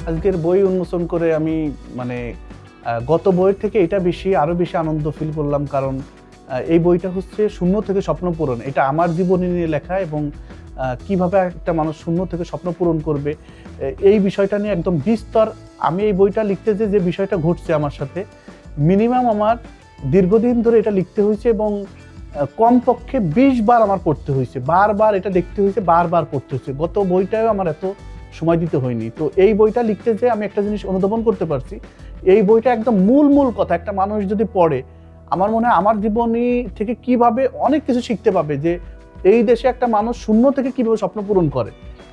আজকের বই উন্মোচন করে আমি মানে গত বইয়ের থেকে এটা আরো বেশি আনন্দ ফিল করলাম, কারণ এই বইটা হচ্ছে শূন্য থেকে স্বপ্ন পূরণ। এটা আমার জীবনী নিয়ে লেখা এবং কিভাবে একটা মানুষ শূন্য থেকে স্বপ্ন পূরণ করবে এই বিষয়টা নিয়ে একদম বিস্তর। আমি এই বইটা লিখতে যে বিষয়টা ঘটছে আমার সাথে, মিনিমাম আমার দীর্ঘদিন ধরে এটা লিখতে হয়েছে এবং কমপক্ষে 20 বার আমার পড়তে হয়েছে, বারবার এটা দেখতে হয়েছে, বারবার পড়তে হয়েছে। গত বইটাও আমার এত সময় দিতে হয়নি। তো এই বইটা লিখতে যে আমি একটা জিনিস অনুধাবন করতে পারছি, এই বইটা একদম মূল কথা একটা মানুষ যদি পড়ে, আমার মনে হয় আমার জীবনী থেকে কিভাবে অনেক কিছু শিখতে পাবে, যে এই দেশে একটা মানুষ শূন্য থেকে কিভাবে স্বপ্ন পূরণ করে।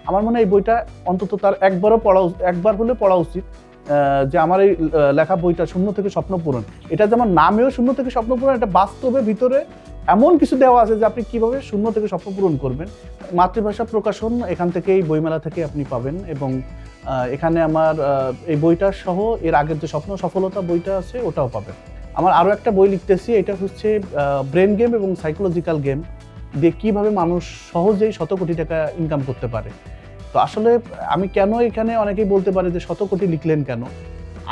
আমার মনে হয় এই বইটা অন্তত তার একবার হলে পড়া উচিত, যে আমার এই লেখা বইটা শূন্য থেকে স্বপ্ন পূরণ। এটা যেমন নামেও শূন্য থেকে স্বপ্ন পূরণ, এটা বাস্তবে ভিতরে এমন কিছু দেওয়া আছে যে আপনি কিভাবে শূন্য থেকে স্বপ্ন পূরণ করবেন। মাতৃভাষা প্রকাশন, এখান থেকেই বইমেলা থেকে আপনি পাবেন। এবং এখানে আমার এই বইটা সহ এর আগের যে স্বপ্ন সফলতা বইটা আছে ওটাও পাবেন। আমার আরও একটা বই লিখতেছি, এটা হচ্ছে ব্রেন গেম এবং সাইকোলজিক্যাল গেম দিয়ে কীভাবে মানুষ সহজেই 100 কোটি টাকা ইনকাম করতে পারে। তো আসলে আমি কেন এখানে, অনেকেই বলতে পারে যে 100 কোটি লিখলেন কেন।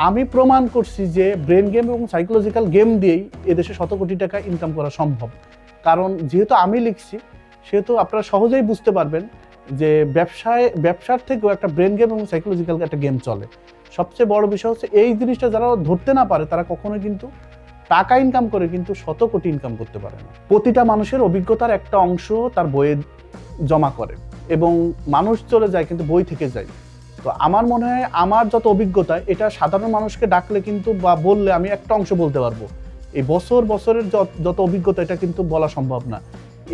আমি প্রমাণ করছি যে ব্রেন গেম এবং সাইকোলজিক্যাল গেম দিয়েই এদেশে 100 কোটি টাকা ইনকাম করা সম্ভব। কারণ যেহেতু আমি লিখছি, সেহেতু আপনারা সহজেই বুঝতে পারবেন যে ব্যবসার থেকেও একটা ব্রেন গেম এবং সাইকোলজিক্যাল একটা গেম চলে। সবচেয়ে বড় বিষয় হচ্ছে এই জিনিসটা যারা ধরতে না পারে তারা কখনোই কিন্তু টাকা ইনকাম করে কিন্তু 100 কোটি ইনকাম করতে পারে না। প্রতিটা মানুষের অভিজ্ঞতার একটা অংশ তার বইয়ে জমা করে এবং মানুষ চলে যায় কিন্তু বই থেকে যায়। তো আমার মনে হয় আমার যত অভিজ্ঞতা, এটা সাধারণ মানুষকে ডাকলে কিন্তু বা বললে আমি একটা অংশ বলতে পারবো। এই বছরের যত অভিজ্ঞতা এটা কিন্তু বলা সম্ভব না।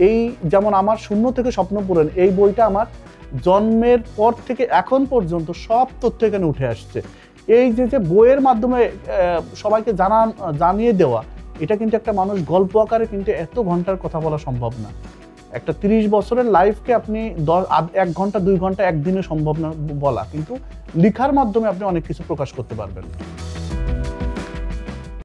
এই যেমন আমার শূন্য থেকে স্বপ্ন পূরণ, এই বইটা আমার জন্মের পর থেকে এখন পর্যন্ত সব তথ্য এখানে উঠে আসছে। এই যে বইয়ের মাধ্যমে সবাইকে জানিয়ে দেওয়া, এটা কিন্তু একটা মানুষ গল্প আকারে কিন্তু এত ঘন্টার কথা বলা সম্ভব না। একটা 30 বছরের লাইফকে আপনি 1 ঘন্টা 2 ঘন্টা একদিনে সম্ভব না বলা, কিন্তু লেখার মাধ্যমে আপনি অনেক কিছু প্রকাশ করতে পারবেন।